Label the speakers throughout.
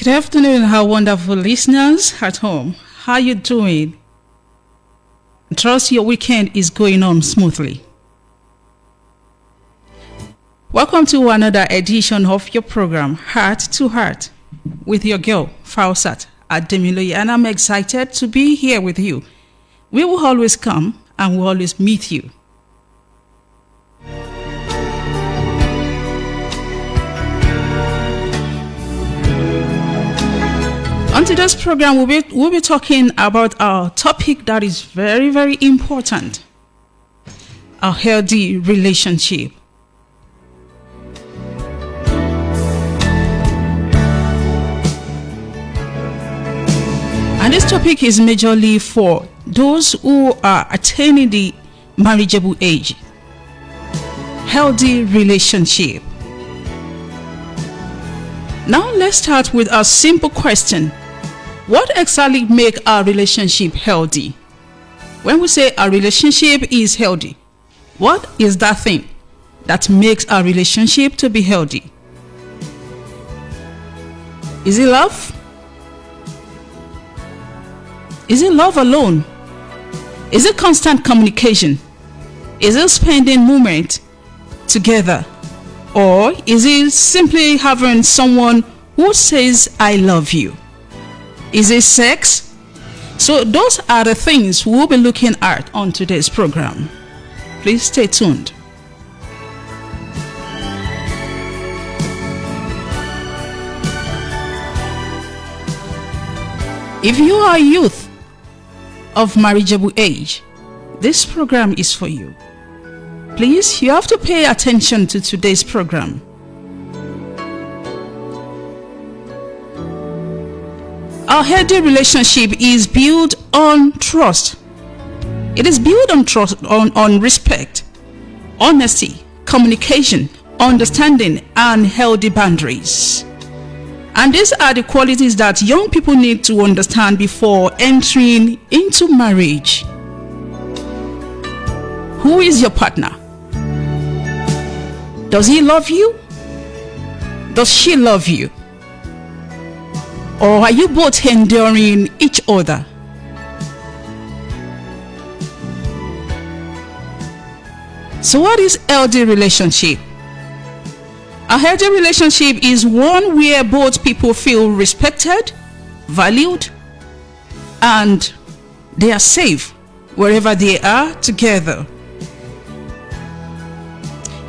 Speaker 1: Good afternoon, our wonderful listeners at home. How you doing? Trust your weekend is going on smoothly. Welcome to another edition of your program, Heart to Heart, with your girl, Fausat Ademiloye, and I'm excited to be here with you. We will always come and we'll always meet you. On today's program, we'll be talking about our topic that is very, very important: a healthy relationship. And this topic is majorly for those who are attaining the marriageable age. Healthy relationship. Now let's start with a simple question. What exactly makes our relationship healthy? When we say our relationship is healthy, what is that thing that makes our relationship to be healthy? Is it love? Is it love alone? Is it constant communication? Is it spending moments together? Or is it simply having someone who says, I love you? Is it sex? So those are the things we'll be looking at on today's program. Please stay tuned. If you are a youth of marriageable age, this program is for you. Please, you have to pay attention to today's program. Our healthy relationship is built on trust. It is built on trust, on respect, honesty, communication, understanding, and healthy boundaries. And these are the qualities that young people need to understand before entering into marriage. Who is your partner? Does he love you? Does she love you? Or are you both enduring each other? So what is healthy relationship? A healthy relationship is one where both people feel respected, valued, and they are safe wherever they are together.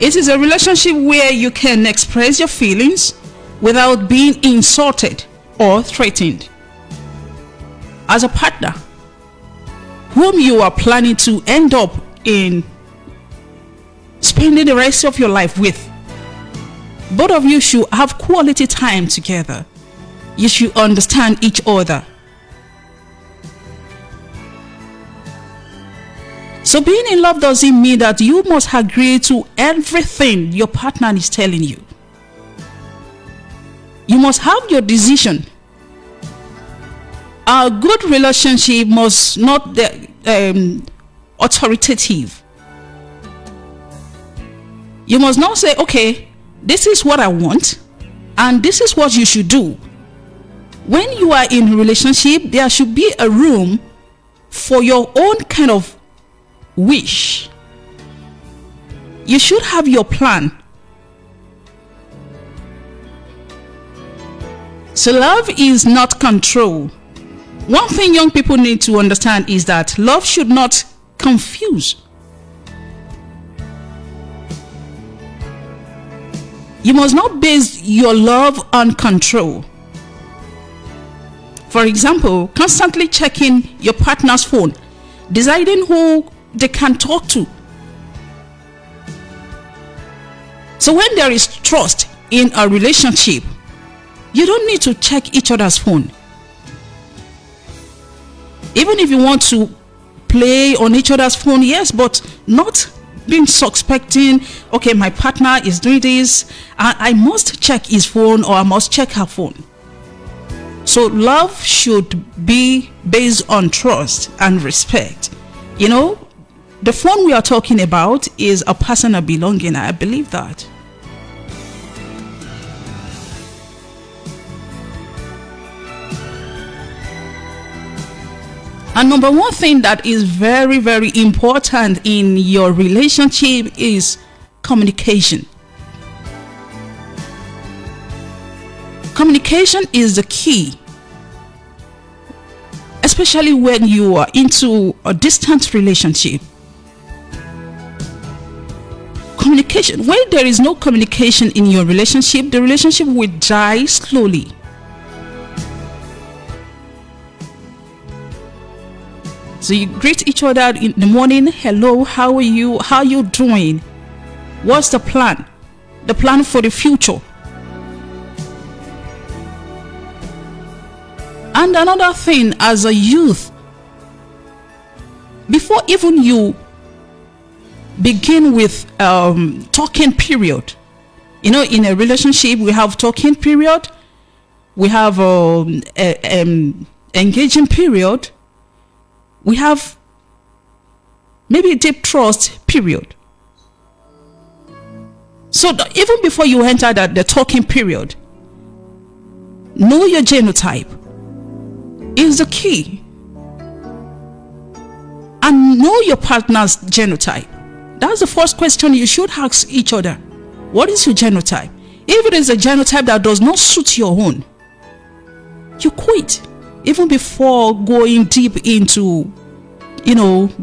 Speaker 1: It is a relationship where you can express your feelings without being insulted or threatened. As a partner whom you are planning to end up in spending the rest of your life with, both of you should have quality time together. You should understand each other. So being in love doesn't mean that you must agree to everything your partner is telling you. You must have your decision. A good relationship must not be authoritative. You must not say, okay, this is what I want and this is what you should do. When you are in a relationship, there should be a room for your own kind of wish. You should have your plan. So love is not control. One thing young people need to understand is that love should not confuse. You must not base your love on control. For example, constantly checking your partner's phone, deciding who they can talk to. So when there is trust in a relationship, you don't need to check each other's phone. Even if you want to play on each other's phone, yes, but not being suspecting, okay, my partner is doing this, I must check his phone or I must check her phone. So love should be based on trust and respect. You know, the phone we are talking about is a personal belonging. I believe that. And number one thing that is very, very important in your relationship is communication. Communication is the key, especially when you are into a distant relationship. Communication. When there is no communication in your relationship, the relationship will die slowly. So you greet each other in the morning. Hello, how are you? How are you doing? What's the plan? The plan for the future. And another thing, as a youth, before even you begin with talking period, in a relationship we have talking period, we have engaging period, we have maybe deep trust period. So even before you enter the talking period, know your genotype is the key. And know your partner's genotype. That's the first question you should ask each other. What is your genotype? If it is a genotype that does not suit your own, you quit even before going deep into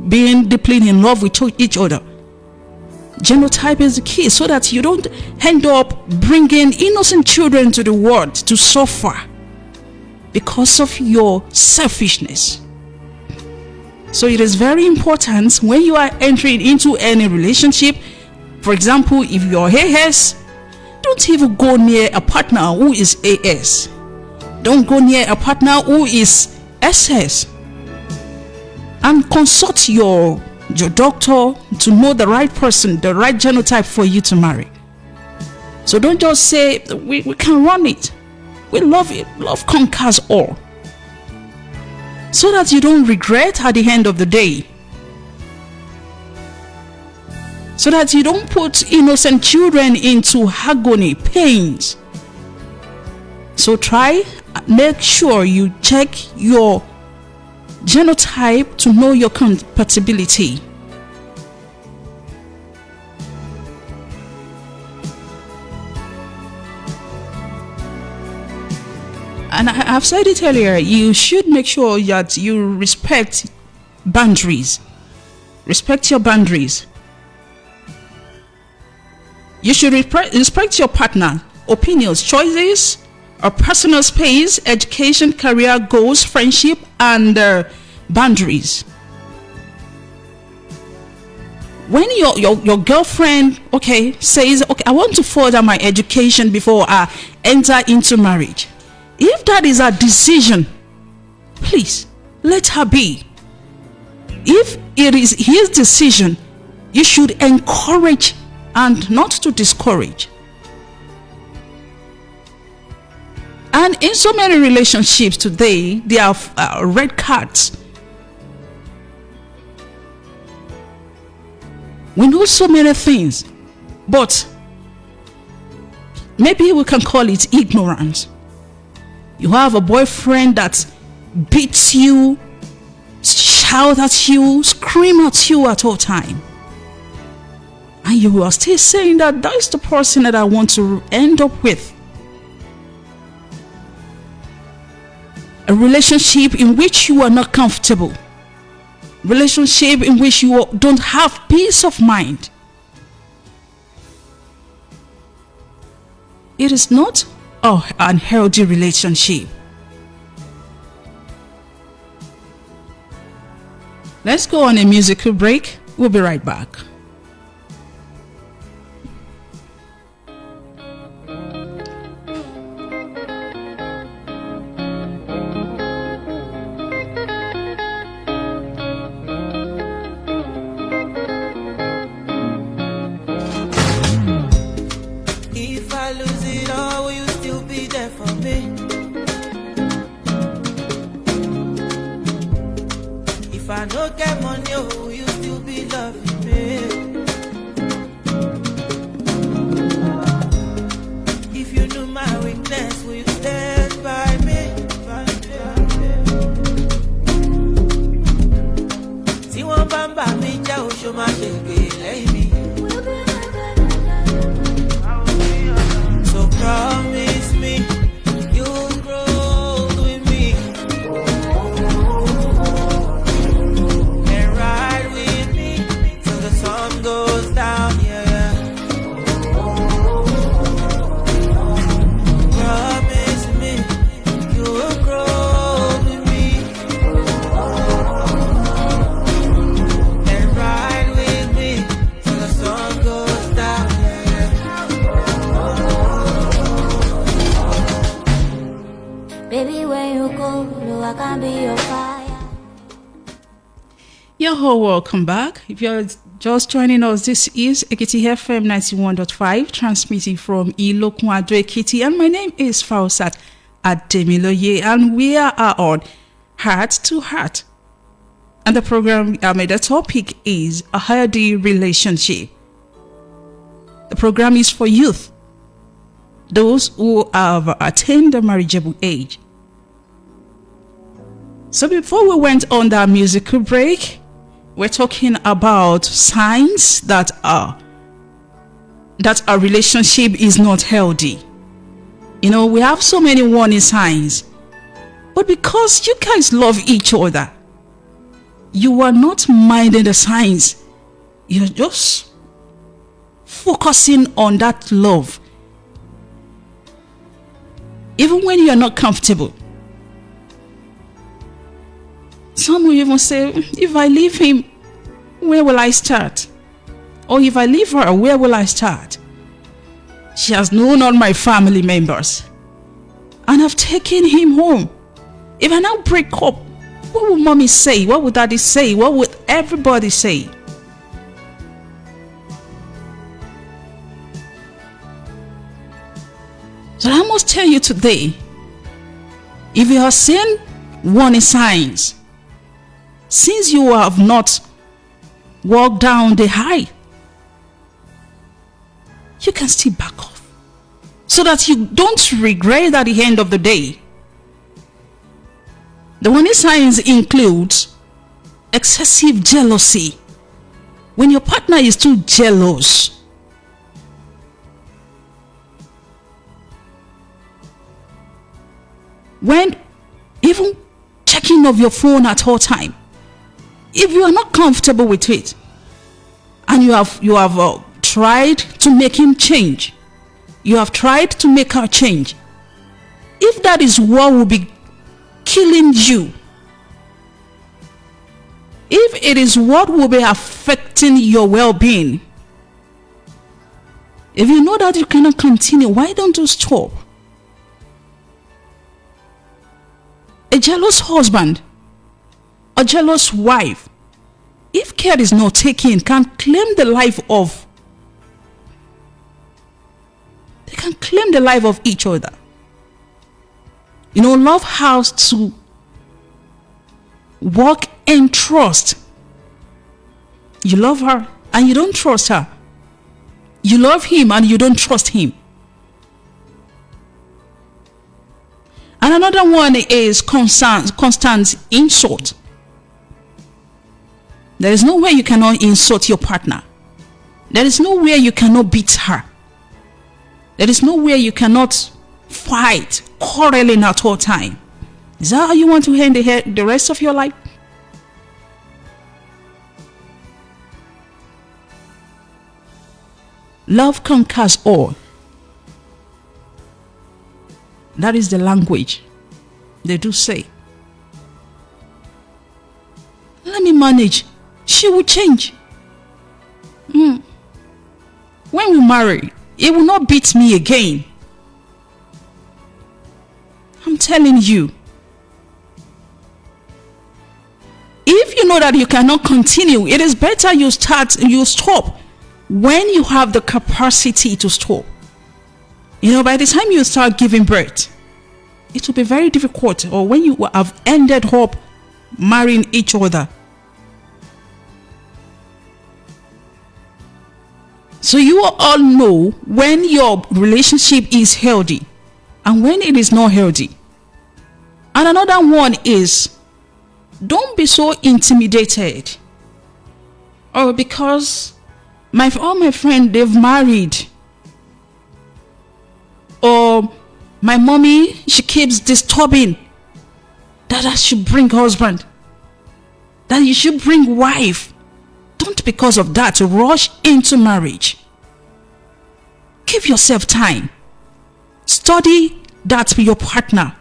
Speaker 1: being deeply in love with each other. Genotype is the key, so that you don't end up bringing innocent children to the world to suffer because of your selfishness. So it is very important when you are entering into any relationship. For example, if you're AS, don't even go near a partner who is AS. Don't go near a partner who is SS. And consult your doctor to know the right person, the right genotype for you to marry. So don't just say we can run it. We love it. Love conquers all. So that you don't regret at the end of the day. So that you don't put innocent children into agony, pains. So make sure you check your genotype to know your compatibility. And I've said it earlier, you should make sure that you respect boundaries. Respect your boundaries. You should respect your partner, opinions, choices, or personal space, education, career goals, friendship, and boundaries. When your girlfriend says, I want to further my education before I enter into marriage, if that is a decision, please let her be. If it is his decision, you should encourage and not to discourage. And in so many relationships today, there are red cards. We know so many things, but maybe we can call it ignorance. You have a boyfriend that beats you, shouts at you, screams at you at all time. And you are still saying that that's the person that I want to end up with. A relationship in which you are not comfortable. Relationship in which you don't have peace of mind. It is not an unhealthy relationship. Let's go on a musical break. We'll be right back.
Speaker 2: If I don't get money, oh, you still be loving me. So promise me you'll grow with me and ride with me till the sun goes down. Yeah. Promise me you will grow with me and ride with me till the sun goes down.
Speaker 3: Baby, when you go, no, I can be your fire.
Speaker 1: Yo, welcome back. If you're just joining us, this is Ekiti FM 91.5, transmitting from Ilokun Ado Ekiti, and my name is Fausat Ademiloye, and we are on Heart to Heart. And the program, the topic is a healthy relationship. The program is for youth, those who have attained the marriageable age. So before we went on that musical break, we're talking about signs that a relationship is not healthy. You know, we have so many warning signs, but because you guys love each other, you are not minding the signs. You're just focusing on that love. Even when you're not comfortable. Some will even say, if I leave him, where will I start? Or if I leave her, where will I start? She has known all my family members, and I've taken him home. If I now break up, what would mommy say? What would daddy say? What would everybody say? So I must tell you today, if you have seen warning signs, since you have not walked down the high, you can still back off so that you don't regret at the end of the day. The warning signs include excessive jealousy. When your partner is too jealous, when even checking of your phone at all time, if you are not comfortable with it, and you have tried to make him change, you have tried to make her change, if that is what will be killing you, if it is what will be affecting your well-being, if you know that you cannot continue, why don't you stop? A jealous husband, a jealous wife, if care is not taken, can claim the life of, they can claim the life of each other. You know, love has to work in trust. You love her and you don't trust her. You love him and you don't trust him. And another one is constant insult. There is no way you cannot insult your partner. There is no way you cannot beat her. There is no way you cannot fight, quarreling at all time. Is that how you want to end the rest of your life? Love conquers all. That is the language they do say. Let me manage. She will change. When we marry, he will not beat me again. I'm telling you. If you know that you cannot continue, it is better you stop when you have the capacity to stop. You know, by the time you start giving birth, it will be very difficult, or when you have ended up marrying each other. So you all know when your relationship is healthy and when it is not healthy. And another one is, don't be so intimidated or because all my friends, they've married, or my mommy, she keeps disturbing that I should bring husband, that you should bring wife. Don't because of that rush into marriage. Give yourself time. Study that your partner.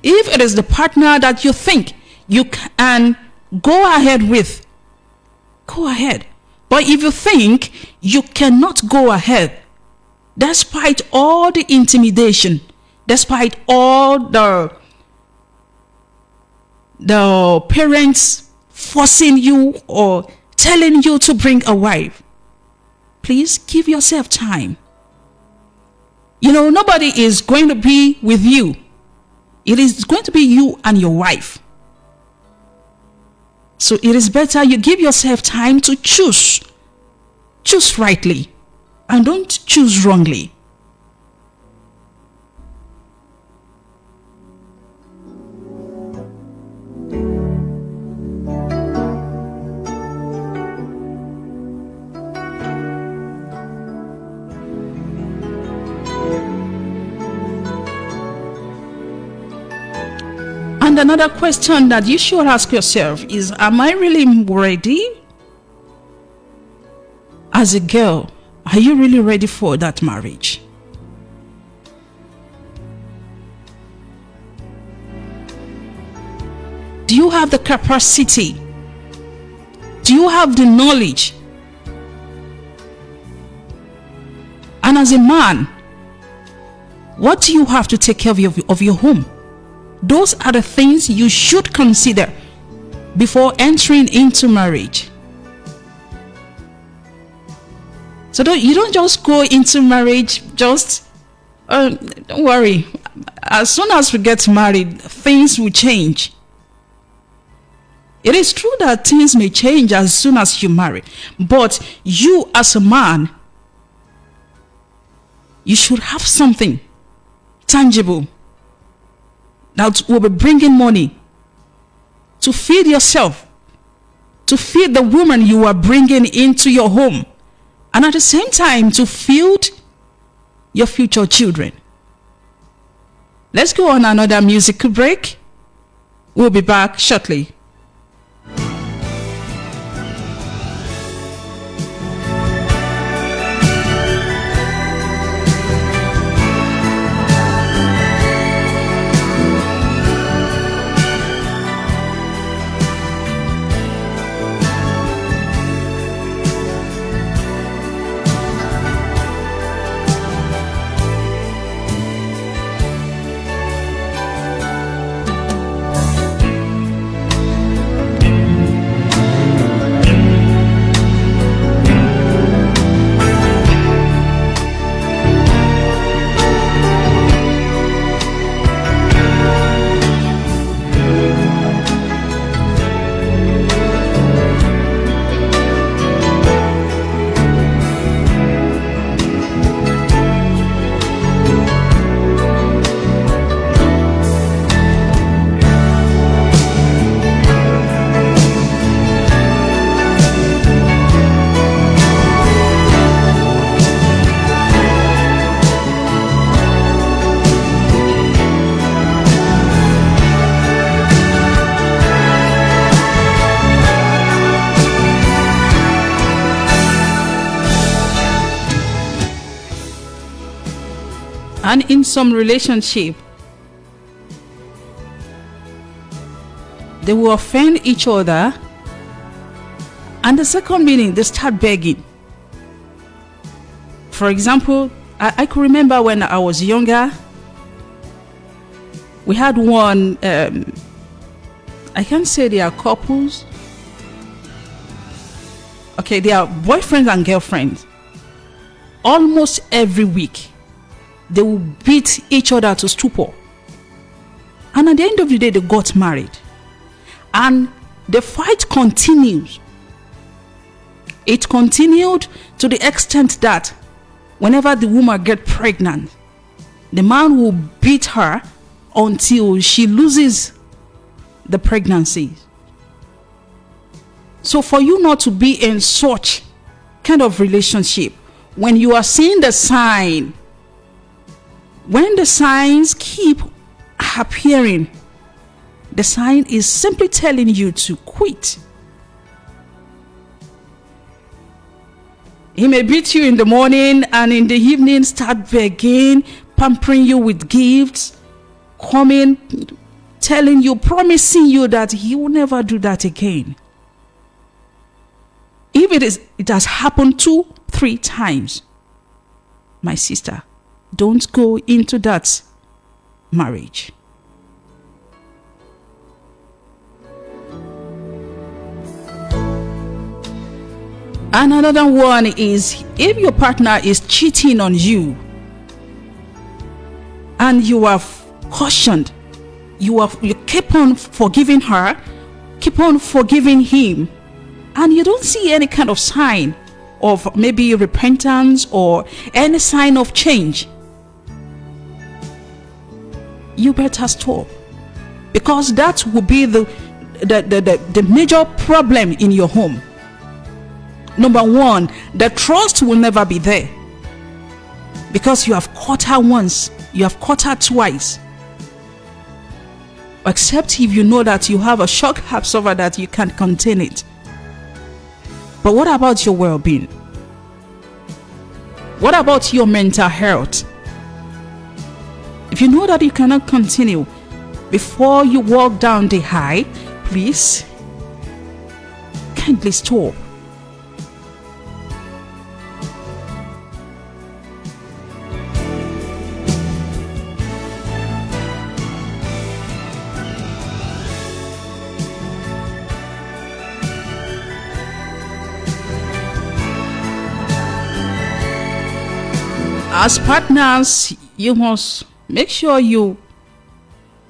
Speaker 1: If it is the partner that you think you can go ahead with, go ahead. But if you think you cannot go ahead, despite all the intimidation, despite all the parents forcing you or telling you to bring a wife, please give yourself time. Nobody is going to be with you. It is going to be you and your wife. So it is better you give yourself time to choose. Choose rightly and don't choose wrongly. And another question that you should ask yourself is, am I really ready? As a girl, are you really ready for that marriage? Do you have the capacity? Do you have the knowledge? And as a man, what do you have to take care of your home? Those are the things you should consider before entering into marriage. So you don't just go into marriage don't worry. As soon as we get married, things will change. It is true that things may change as soon as you marry. But you as a man, you should have something tangible that will be bringing money to feed yourself, to feed the woman you are bringing into your home, and at the same time to feed your future children. Let's go on another musical break. We'll be back shortly. And in some relationship, they will offend each other, and the second meaning, they start begging. For example, I could remember when I was younger, we had one, I can't say they are couples. Okay, they are boyfriends and girlfriends. Almost every week, they will beat each other to stupor. And at the end of the day, they got married. And the fight continues. It continued to the extent that whenever the woman gets pregnant, the man will beat her until she loses the pregnancy. So for you not to be in such kind of relationship, when you are seeing the sign, when the signs keep appearing, the sign is simply telling you to quit. He may beat you in the morning and in the evening start begging, pampering you with gifts, coming, telling you, promising you that he will never do that again. If it has happened 2-3 times, my sister, don't go into that marriage. And another one is, if your partner is cheating on you and you are cautioned, you keep on forgiving her, keep on forgiving him, and you don't see any kind of sign of maybe repentance or any sign of change, you better stop, because that will be the major problem in your home. Number one, the trust will never be there, because you have caught her once, you have caught her twice. Except if you know that you have a shock absorber that you can contain it. But what about your well-being? What about your mental health? If you know that you cannot continue, before you walk down the aisle, please kindly stop. As partners, you must make sure you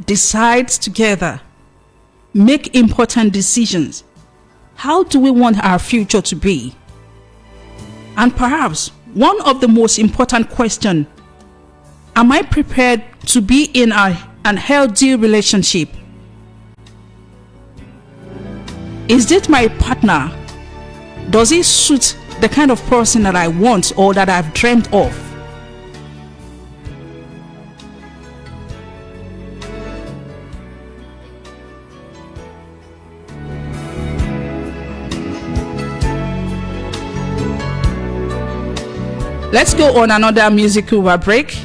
Speaker 1: decide together, make important decisions. How do we want our future to be? And perhaps one of the most important questions, am I prepared to be in an healthy relationship? Is it my partner? Does he suit the kind of person that I want or that I've dreamt of? Let's go on another musical break.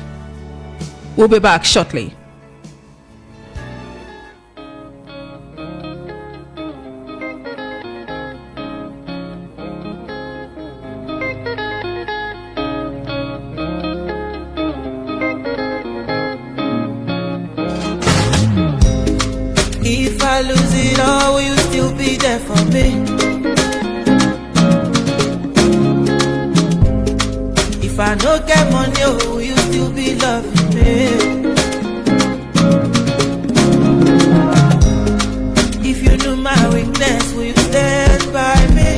Speaker 1: We'll be back shortly.
Speaker 2: If I lose it all, will you still be there for me? If I no get money, oh, will you still be loving me? If you knew my weakness, will you stand by me?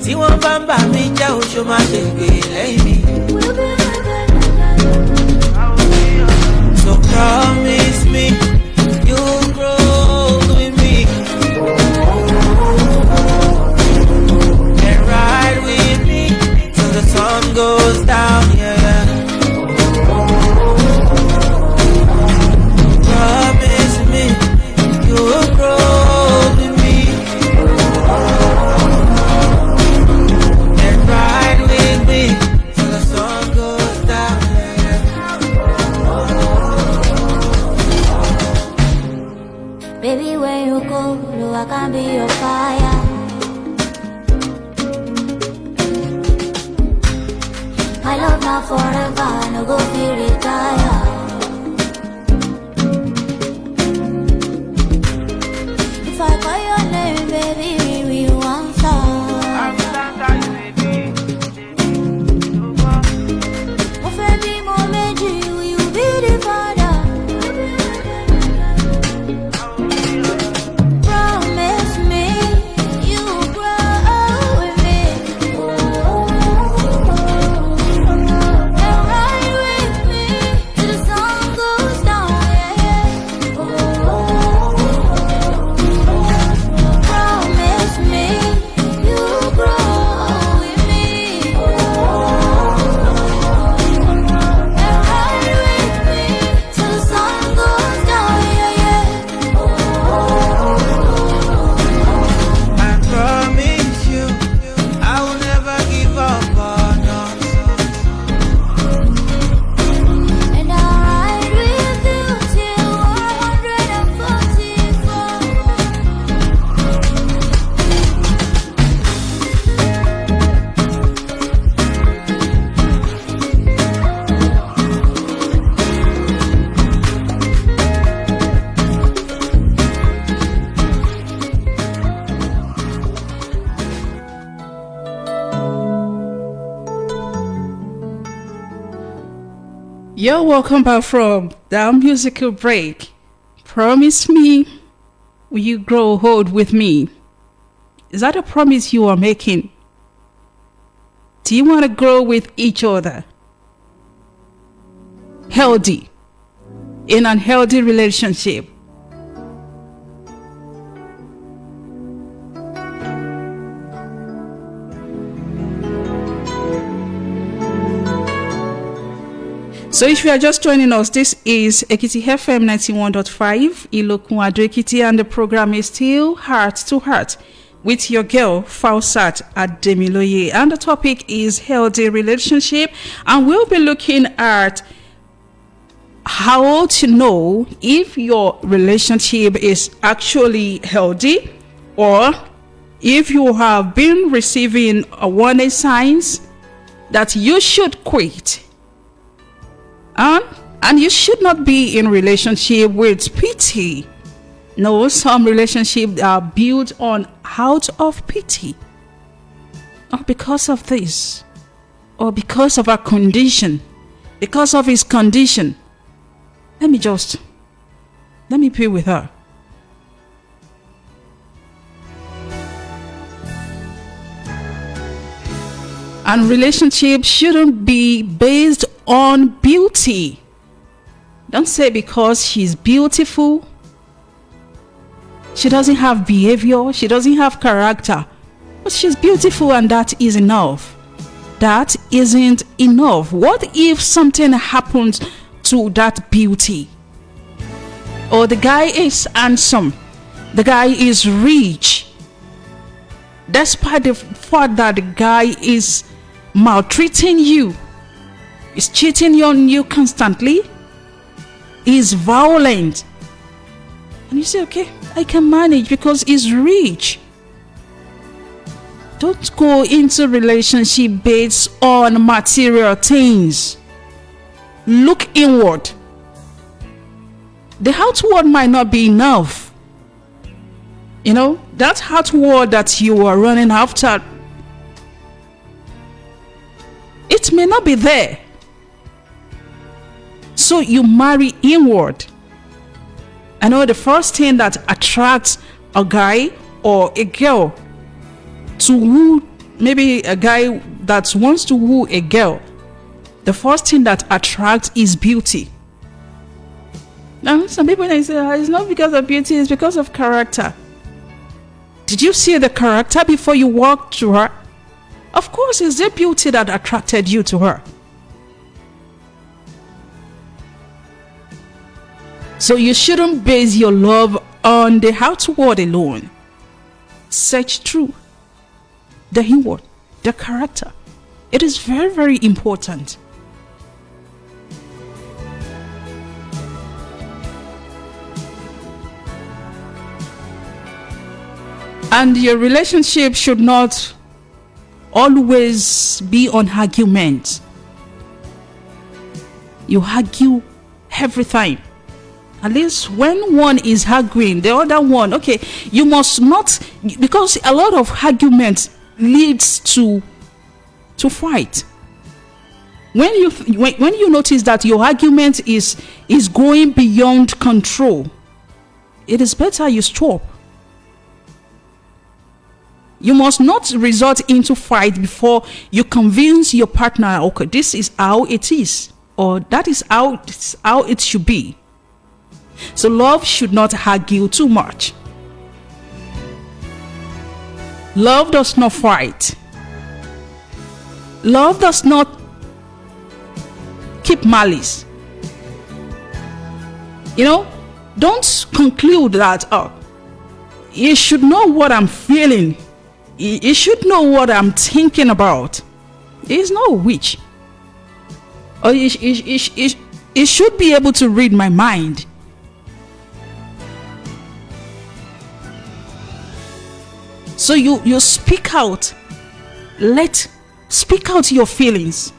Speaker 2: See one bamba me, ja show my baby. So promise me you'll grow with me and ride with me till the sun goes down, yeah. Promise me you'll grow with me and ride with me till the sun goes down, yeah.
Speaker 3: Baby, when you go, no, I can be your fire. My love now forever, no go be retire. If I call your name, baby, will you answer? Mo fẹ́ bímọ méjì, will you be the father? Promise me you grow with me and ride with me till the
Speaker 1: You're welcome back from that musical break. Promise me, will you grow old with me? Is that a promise you are making? Do you want to grow with each other? Healthy. In an healthy relationship. So if you are just joining us, this is Ekiti FM 91.5, Ilokun Ado Ekiti, and the program is still Heart to Heart with your girl, Fausat Ademiloye. And the topic is healthy relationship. And we'll be looking at how to know if your relationship is actually healthy, or if you have been receiving warning signs that you should quit. And you should not be in relationship with pity. No, some relationships are built on out of pity. Or because of this. Or because of our condition. Because of his condition. Let me pray with her. And relationships shouldn't be based on beauty. Don't say because she's beautiful, she doesn't have behavior, she doesn't have character, but she's beautiful and that is enough. That isn't enough. What if something happens to that beauty? Or the guy is handsome, the guy is rich, despite the fact that the guy is maltreating you, is cheating on you constantly, is violent, and you say, okay, I can manage because he's rich. Don't go into relationship based on material things. Look inward. The outward might not be enough. You know, that outward that you are running after, it may not be there. So you marry inward. I know the first thing that attracts a guy or a girl to woo, maybe a guy that wants to woo a girl, the first thing that attracts is beauty. Now, some people they say, it's not because of beauty, it's because of character. Did you see the character before you walked to her? Of course, it's the beauty that attracted you to her. So you shouldn't base your love on the outward alone. Search through the inward, the character. It is very, very important. And your relationship should not always be on argument. You argue every time. At least when one is arguing, the other one, okay, you must not, because a lot of argument leads to fight. When you notice that your argument is going beyond control, it is better you stop. You must not resort into fight before you convince your partner, okay, this is how it is, or that is how it should be. So love should not argue too much. Love does not fight. Love does not keep malice. You know, don't conclude that, oh, you should know what I'm feeling. You should know what I'm thinking about. He's not a witch. Or he should be able to read my mind. So you speak out. Speak out your feelings.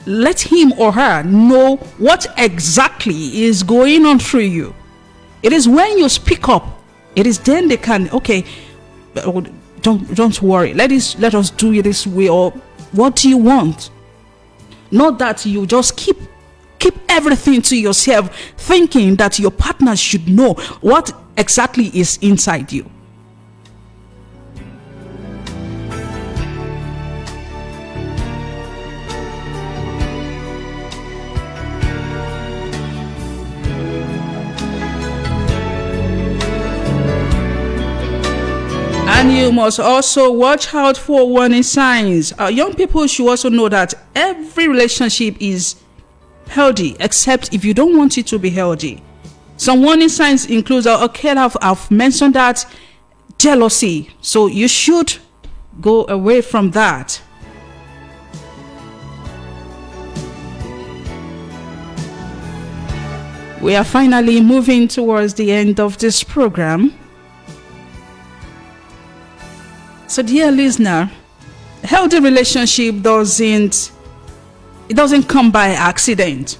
Speaker 1: Let him or her know what exactly is going on through you. It is when you speak up, it is then they can, okay, don't worry. Let us do it this way, or what do you want? Not that you just keep keep everything to yourself, thinking that your partner should know what exactly is inside you. And you must also watch out for warning signs. Young people should also know that every relationship is healthy, except if you don't want it to be healthy. Some warning signs include, I've mentioned that, jealousy. So you should go away from that. We are finally moving towards the end of this program. So, dear listener, healthy relationship doesn't come by accident.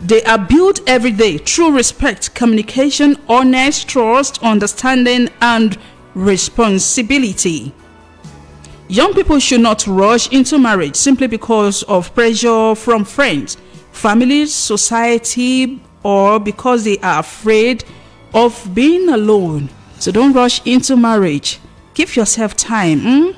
Speaker 1: They are built every day through respect, communication, honest, trust, understanding, and responsibility. Young people should not rush into marriage simply because of pressure from friends, families, society, or because they are afraid of being alone. So don't rush into marriage. Give yourself time.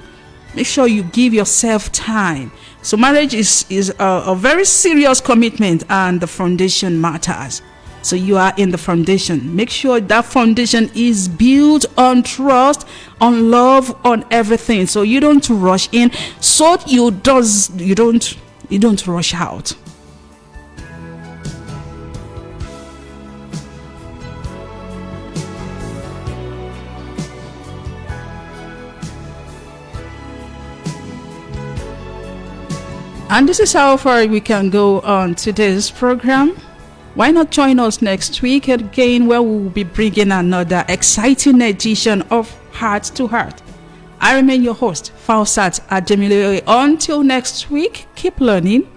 Speaker 1: Make sure you give yourself time. So marriage is a very serious commitment, and the foundation matters. So you are in the foundation. Make sure that foundation is built on trust, on love, on everything. So you don't rush in. So you don't rush out. And this is how far we can go on today's program. Why not join us next week again, where we will be bringing another exciting edition of Heart to Heart. I remain your host, Fausat Ademiloye. Until next week, keep learning,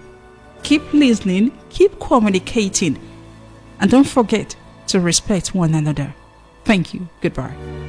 Speaker 1: keep listening, keep communicating, and don't forget to respect one another. Thank you. Goodbye.